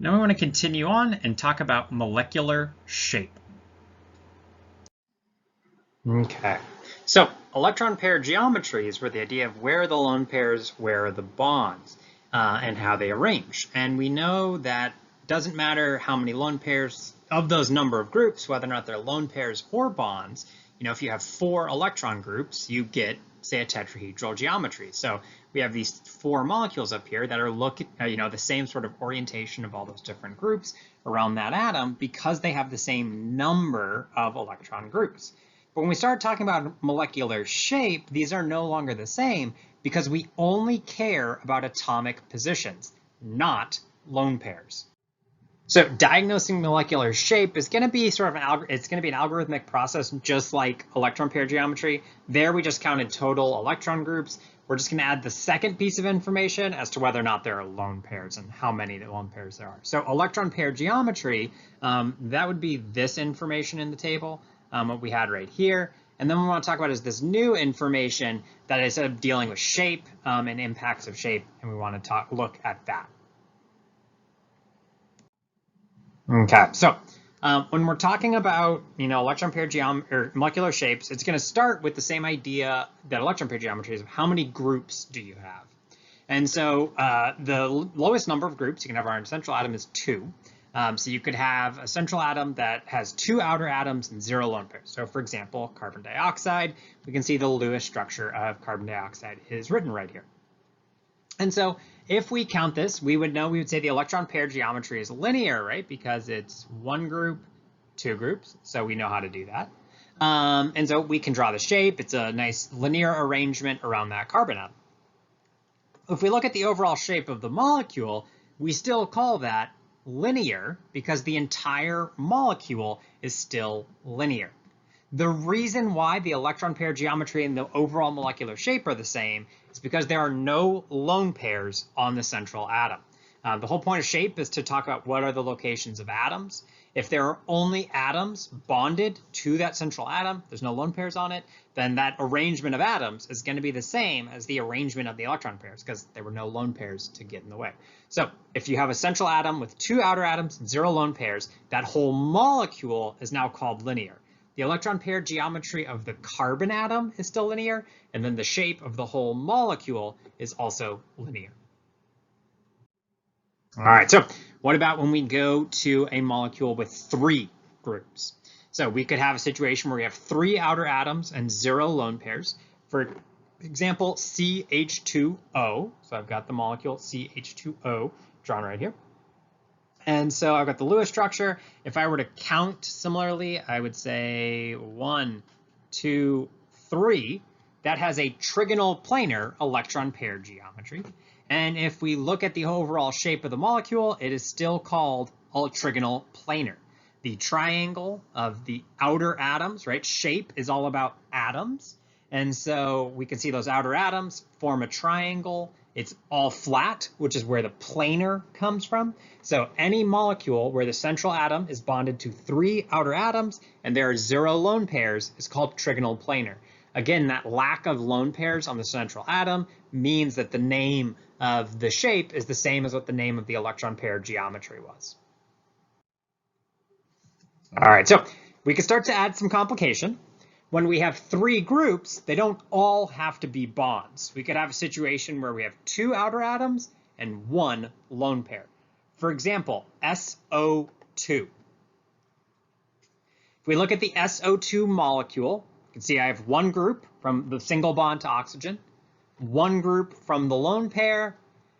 Now we want to continue on and talk about molecular shape. Okay, so electron pair geometries were the idea of where are the lone pairs, where are the bonds, and how they arrange. And we know that it doesn't matter how many lone pairs of those number of groups, whether or not they're lone pairs or bonds. You know, if you have 4 electron groups, you get, say, a tetrahedral geometry. So we have these 4 molecules up here that are the same sort of orientation of all those different groups around that atom because they have the same number of electron groups. But when we start talking about molecular shape, these are no longer the same because we only care about atomic positions, not lone pairs. So diagnosing molecular shape is going to be sort of an algorithmic process, just like electron pair geometry. There we just counted total electron groups. We're just going to add the second piece of information as to whether or not there are lone pairs and how many lone pairs there are. So electron pair geometry, that would be this information in the table, what we had right here. And then what we want to talk about is this new information that is dealing with shape and impacts of shape, and we want to look at that. Okay, so when we're talking about electron pair geometry or molecular shapes, it's going to start with the same idea that electron pair geometry is of how many groups do you have. And so the lowest number of groups you can have on a central atom is 2. So you could have a central atom that has 2 outer atoms and 0 lone pairs. So for example, carbon dioxide, we can see the Lewis structure of carbon dioxide is written right here. And so if we count this, we would say the electron pair geometry is linear, right? Because it's 1 group, 2 groups. So we know how to do that. And so we can draw the shape. It's a nice linear arrangement around that carbon atom. If we look at the overall shape of the molecule, we still call that linear because the entire molecule is still linear. The reason why the electron pair geometry and the overall molecular shape are the same is because there are no lone pairs on the central atom. The whole point of shape is to talk about what are the locations of atoms. If there are only atoms bonded to that central atom, there's no lone pairs on it, then that arrangement of atoms is going to be the same as the arrangement of the electron pairs because there were no lone pairs to get in the way. So if you have a central atom with 2 outer atoms and 0 lone pairs, that whole molecule is now called linear. The electron pair geometry of the carbon atom is still linear, and then the shape of the whole molecule is also linear. All right, so what about when we go to a molecule with 3 groups? So we could have a situation where we have 3 outer atoms and 0 lone pairs. For example, CH2O. So I've got the molecule CH2O drawn right here. And so I've got the Lewis structure. If I were to count similarly, I would say 1, 2, 3. That has a trigonal planar electron pair geometry. And if we look at the overall shape of the molecule, it is still called a trigonal planar. The triangle of the outer atoms, right? Shape is all about atoms. And so we can see those outer atoms form a triangle. It's all flat, which is where the planar comes from. So any molecule where the central atom is bonded to 3 outer atoms and there are 0 lone pairs is called trigonal planar. Again, that lack of lone pairs on the central atom means that the name of the shape is the same as what the name of the electron pair geometry was. All right, so we can start to add some complication. When we have 3 groups, they don't all have to be bonds. We could have a situation where we have 2 outer atoms and 1 lone pair. For example, SO2. If we look at the SO2 molecule, you can see I have 1 group from the single bond to oxygen, 1 group from the lone pair,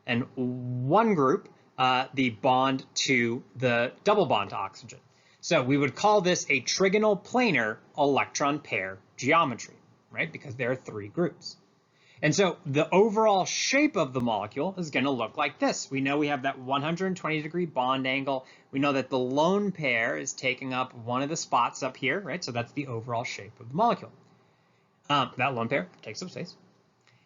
and 1 group, the bond to the double bond to oxygen. So we would call this a trigonal planar electron pair geometry, right? Because there are 3 groups. And so the overall shape of the molecule is going to look like this. We know we have that 120-degree bond angle. We know that the lone pair is taking up one of the spots up here, right? So that's the overall shape of the molecule. That lone pair takes up space.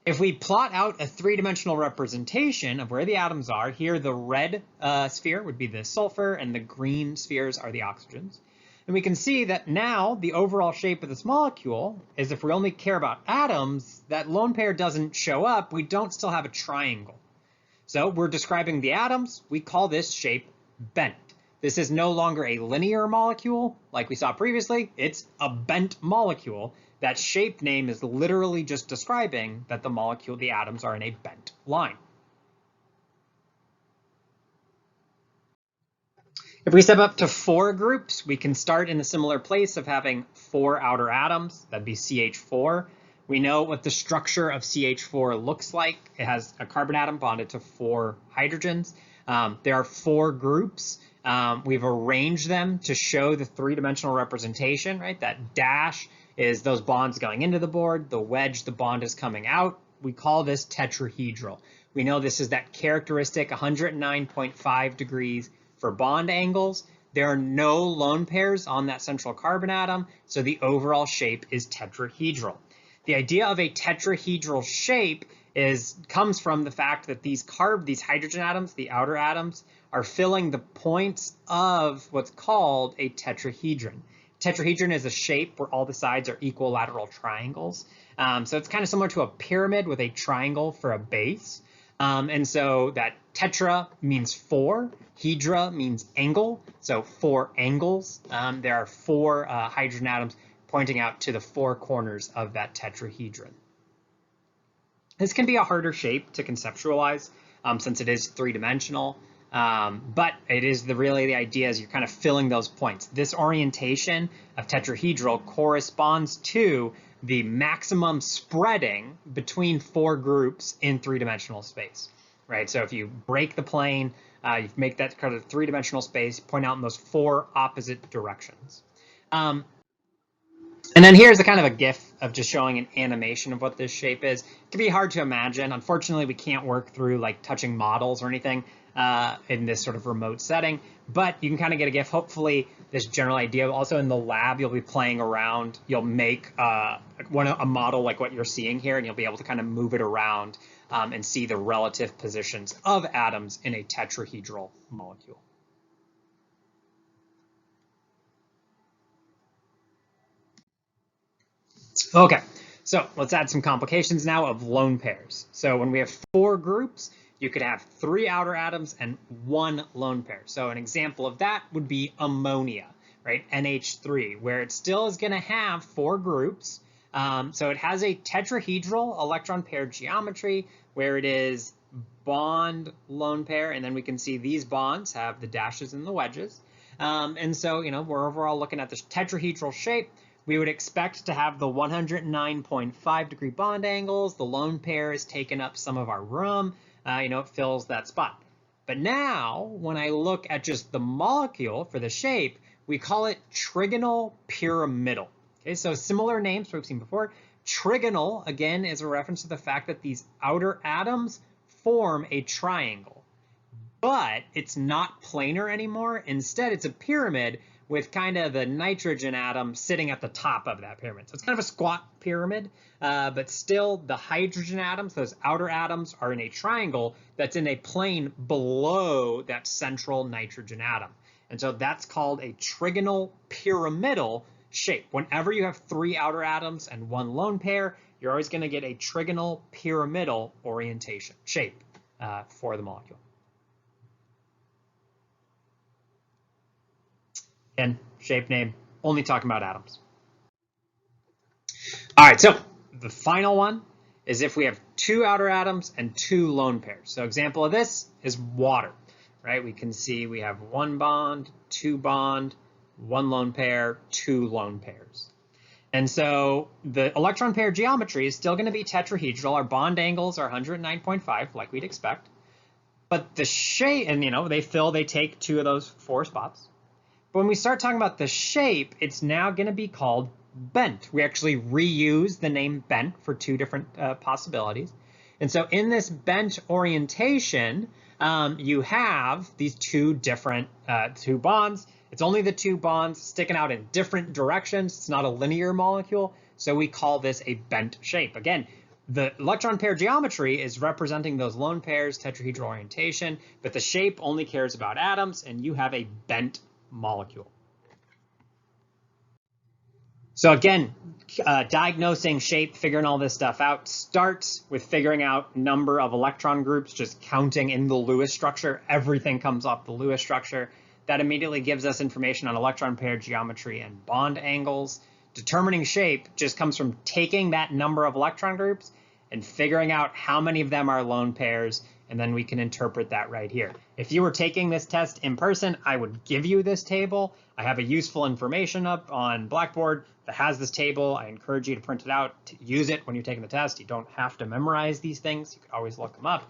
If we plot out a 3-dimensional representation of where the atoms are, here the red sphere would be the sulfur and the green spheres are the oxygens. And we can see that now the overall shape of this molecule is, if we only care about atoms, that lone pair doesn't show up, we don't still have a triangle. So we're describing the atoms, we call this shape bent. This is no longer a linear molecule like we saw previously. It's a bent molecule. That shape name is literally just describing that the molecule, the atoms, are in a bent line. If we step up to 4 groups, we can start in a similar place of having 4 outer atoms. That'd be CH4. We know what the structure of CH4 looks like. It has a carbon atom bonded to 4 hydrogens. There are 4 groups. We've arranged them to show the 3-dimensional representation, right? That dash is those bonds going into the board. The wedge, the bond is coming out. We call this tetrahedral. We know this is that characteristic 109.5 degrees for bond angles. There are no lone pairs on that central carbon atom, so the overall shape is tetrahedral. The idea of a tetrahedral shape comes from the fact that these hydrogen atoms, the outer atoms, are filling the points of what's called a tetrahedron. Tetrahedron is a shape where all the sides are equilateral triangles. So it's kind of similar to a pyramid with a triangle for a base. And so that tetra means 4, hedra means angle, so 4 angles. There are 4 hydrogen atoms pointing out to the 4 corners of that tetrahedron. This can be a harder shape to conceptualize since it is 3-dimensional, but it is really the idea is you're kind of filling those points. This orientation of tetrahedral corresponds to the maximum spreading between 4 groups in 3-dimensional space, right? So if you break the plane, you make that kind of 3-dimensional space, point out in those 4 opposite directions. And then here's a kind of a GIF of just showing an animation of what this shape is. It can be hard to imagine. Unfortunately, we can't work through like touching models or anything in this sort of remote setting, but you can kind of get a GIF. Hopefully this general idea. Also in the lab, you'll be playing around. You'll make a model like what you're seeing here, and you'll be able to kind of move it around and see the relative positions of atoms in a tetrahedral molecule. Okay, so let's add some complications now of lone pairs. So when we have 4 groups, you could have 3 outer atoms and 1 lone pair. So an example of that would be ammonia, right? NH3, where it still is going to have 4 groups. So it has a tetrahedral electron pair geometry where it is bond lone pair, and then we can see these bonds have the dashes and the wedges. And so, we're overall looking at this tetrahedral shape. We would expect to have the 109.5 degree bond angles. The lone pair has taken up some of our room. It fills that spot. But now, when I look at just the molecule for the shape, we call it trigonal pyramidal. Okay, so similar names we've seen before. Trigonal, again, is a reference to the fact that these outer atoms form a triangle. But it's not planar anymore. Instead, it's a pyramid with kind of the nitrogen atom sitting at the top of that pyramid. So it's kind of a squat pyramid, but still the hydrogen atoms, those outer atoms, are in a triangle that's in a plane below that central nitrogen atom. And so that's called a trigonal pyramidal shape. Whenever you have 3 outer atoms and 1 lone pair, you're always going to get a trigonal pyramidal orientation shape for the molecule. Again, shape name, only talking about atoms. All right, so the final one is if we have 2 outer atoms and 2 lone pairs. So example of this is water, right? We can see we have 1 bond, 2 bond, 1 lone pair, 2 lone pairs. And so the electron pair geometry is still going to be tetrahedral. Our bond angles are 109.5, like we'd expect. But the shape, and they take 2 of those 4 spots. But when we start talking about the shape, it's now going to be called bent. We actually reuse the name bent for 2 different possibilities. And so in this bent orientation, you have these 2 different 2 bonds. It's only the 2 bonds sticking out in different directions. It's not a linear molecule. So we call this a bent shape. Again, the electron pair geometry is representing those lone pairs, tetrahedral orientation, but the shape only cares about atoms, and you have a bent molecule. So again, diagnosing shape, figuring all this stuff out, starts with figuring out number of electron groups, just counting in the Lewis structure. Everything comes off the Lewis structure. That immediately gives us information on electron pair geometry and bond angles. Determining shape just comes from taking that number of electron groups and figuring out how many of them are lone pairs, and then we can interpret that right here. If you were taking this test in person, I would give you this table. I have a useful information up on Blackboard that has this table. I encourage you to print it out, to use it when you're taking the test. You don't have to memorize these things. You can always look them up.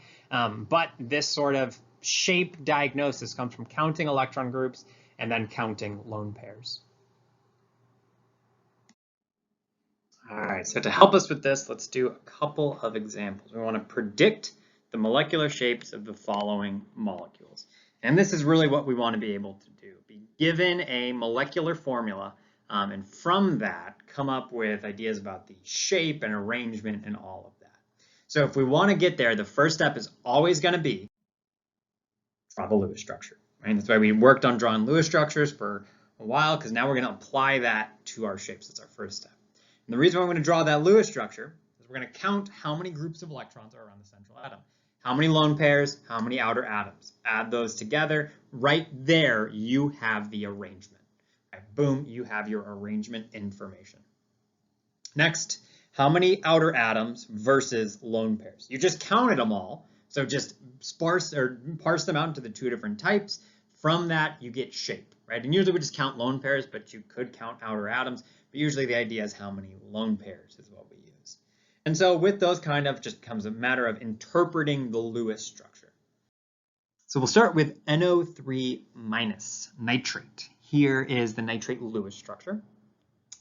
But this sort of shape diagnosis comes from counting electron groups and then counting lone pairs. All right, so to help us with this, let's do a couple of examples. We want to predict the molecular shapes of the following molecules. And this is really what we want to be able to do. Be given a molecular formula, and from that, come up with ideas about the shape and arrangement and all of that. So if we want to get there, the first step is always going to be draw the Lewis structure. Right? That's why we worked on drawing Lewis structures for a while, because now we're going to apply that to our shapes. That's our first step. And the reason why I'm going to draw that Lewis structure is we're going to count how many groups of electrons are around the central atom. How many lone pairs, how many outer atoms. Add those together. Right there, you have the arrangement. Right, boom, you have your arrangement information. Next, how many outer atoms versus lone pairs? You just counted them all. So just parse them out into the two different types. From that, you get shape, right? And usually we just count lone pairs, but you could count outer atoms. But usually the idea is how many lone pairs is what we use. And so with those kind of just comes a matter of interpreting the Lewis structure. So we'll start with NO3 minus nitrate. Here is the nitrate Lewis structure.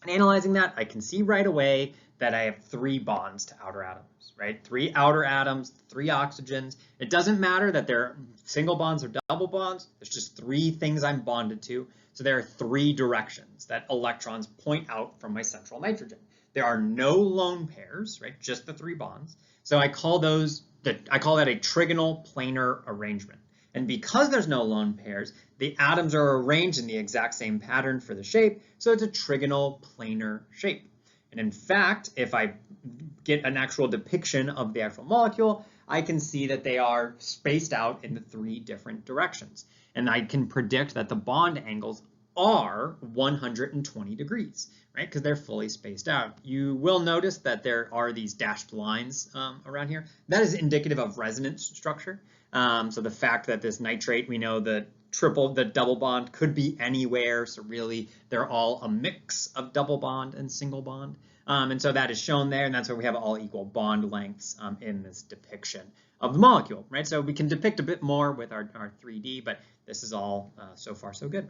And analyzing that, I can see right away that I have 3 bonds to outer atoms, right? 3 outer atoms, 3 oxygens. It doesn't matter that they're single bonds or double bonds. There's just 3 things I'm bonded to. So there are 3 directions that electrons point out from my central nitrogen. There are no lone pairs, right? Just the 3 bonds. So I call that a trigonal planar arrangement. And because there's no lone pairs, the atoms are arranged in the exact same pattern for the shape, so it's a trigonal planar shape. And in fact, if I get an actual depiction of the actual molecule, I can see that they are spaced out in the 3 different directions. And I can predict that the bond angles are 120 degrees, right? Because they're fully spaced out. You will notice that there are these dashed lines around here. That is indicative of resonance structure. So the fact that this nitrate, we know the double bond could be anywhere. So really, they're all a mix of double bond and single bond. And so that is shown there, and that's why we have all equal bond lengths in this depiction of the molecule, right? So we can depict a bit more with our 3D, but this is all so far so good.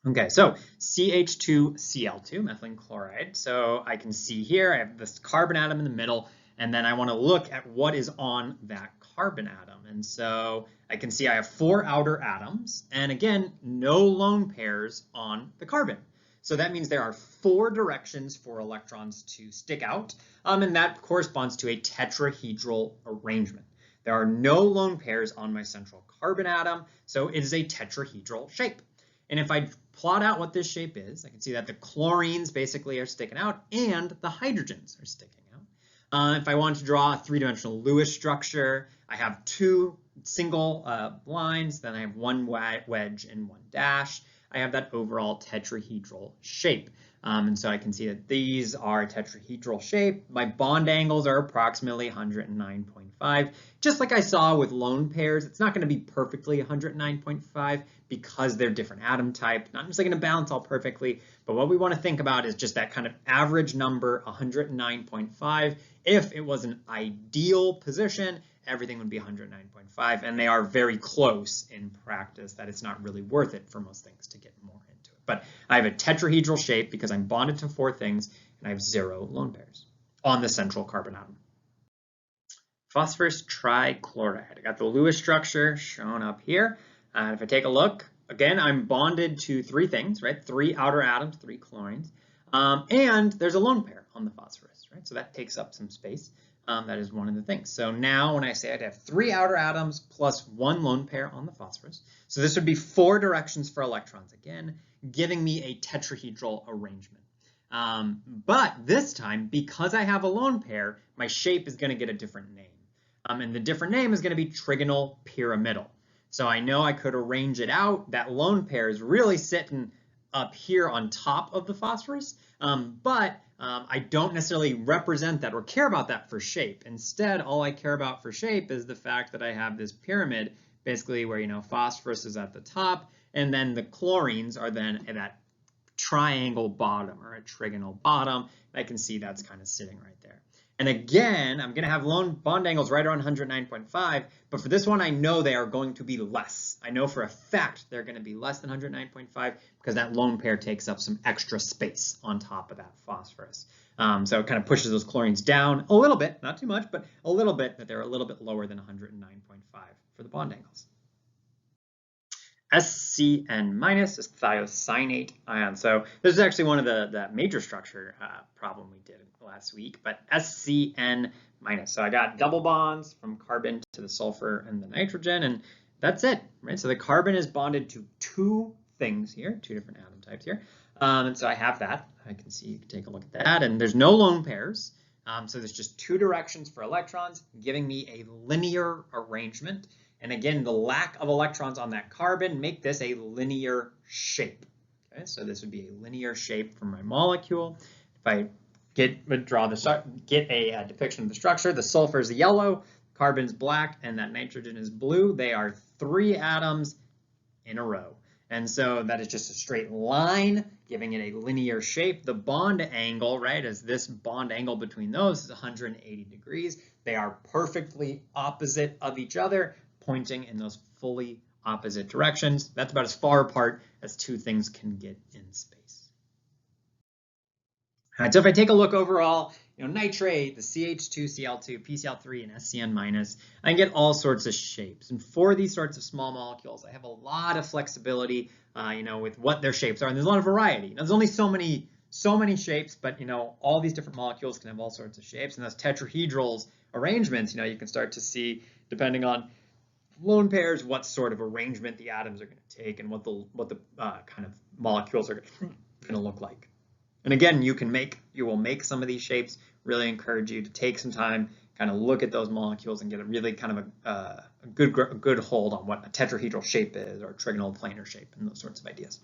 Okay, so CH2Cl2, methylene chloride. So I can see here I have this carbon atom in the middle, and then I want to look at what is on that carbon atom. And so I can see I have 4 outer atoms, and again, no lone pairs on the carbon. So that means there are 4 directions for electrons to stick out, and that corresponds to a tetrahedral arrangement. There are no lone pairs on my central carbon atom, so it is a tetrahedral shape. And if I plot out what this shape is, I can see that the chlorines basically are sticking out and the hydrogens are sticking out. If I want to draw a 3-dimensional Lewis structure, I have 2 single lines, then I have 1 wedge and 1 dash. I have that overall tetrahedral shape. And so I can see that these are a tetrahedral shape. My bond angles are approximately 109.5. Just like I saw with lone pairs, it's not going to be perfectly 109.5 because they're different atom type. Not necessarily going to balance all perfectly, but what we want to think about is just that kind of average number, 109.5. If it was an ideal position, everything would be 109.5, and they are very close in practice that it's not really worth it for most things to get more into it. But I have a tetrahedral shape because I'm bonded to 4 things, and I have 0 lone pairs on the central carbon atom. Phosphorus trichloride. I got the Lewis structure shown up here. If I take a look, again, I'm bonded to 3 things, right? 3 outer atoms, 3 chlorines, and there's a lone pair on the phosphorus, right? So that takes up some space. That is one of the things. So now when I say I'd have 3 outer atoms plus 1 lone pair on the phosphorus, so this would be 4 directions for electrons again, giving me a tetrahedral arrangement. But this time, because I have a lone pair, my shape is going to get a different name. And the different name is going to be Trigonal Pyramidal. So I know I could arrange it out. That lone pair is really sitting up here on top of the phosphorus, but I don't necessarily represent that or care about that for shape. Instead, all I care about for shape is the fact that I have this pyramid, basically where, you know, phosphorus is at the top, and then the chlorines are then at that triangle bottom or a trigonal bottom. I can see that's kind of sitting right there. And again, I'm going to have lone bond angles right around 109.5, but for this one, I know they are going to be less. I know for a fact they're going to be less than 109.5 because that lone pair takes up some extra space on top of that phosphorus. So it kind of pushes those chlorines down a little bit, not too much, but a little bit, that they're a little bit lower than 109.5 for the bond angles. SCN minus is thiocyanate ion. So this is actually one of the major structure problem we did last week, but SCN minus. So I got double bonds from carbon to the sulfur and the nitrogen, and that's it, right? So the carbon is bonded to two things here, two different atom types here. And so I have that. I can see, you can take a look at that, and there's no lone pairs. So there's just two directions for electrons, giving me a linear arrangement. And again, the lack of electrons on that carbon make this a linear shape. Okay, so this would be a linear shape for my molecule. If I get a depiction of the structure, the sulfur is yellow, carbon's black, and that nitrogen is blue. They are three atoms in a row. And so that is just a straight line, giving it a linear shape. The bond angle, right, is this bond angle between those is 180 degrees. They are perfectly opposite of each other, pointing in those fully opposite directions. That's about as far apart as two things can get in space. All right, so if I take a look overall, you know, nitrate, the CH2, Cl2, PCl3, and SCN minus, I can get all sorts of shapes. And for these sorts of small molecules, I have a lot of flexibility, you know, with what their shapes are. And there's a lot of variety. Now, there's only so many shapes, but, you know, all these different molecules can have all sorts of shapes. And those tetrahedrals arrangements, you know, you can start to see, depending on lone pairs, what sort of arrangement the atoms are going to take and what the kind of molecules are going to look like. And again, you will make some of these shapes. Really encourage you to take some time, kind of look at those molecules and get a really kind of a good hold on what a tetrahedral shape is or a trigonal planar shape and those sorts of ideas.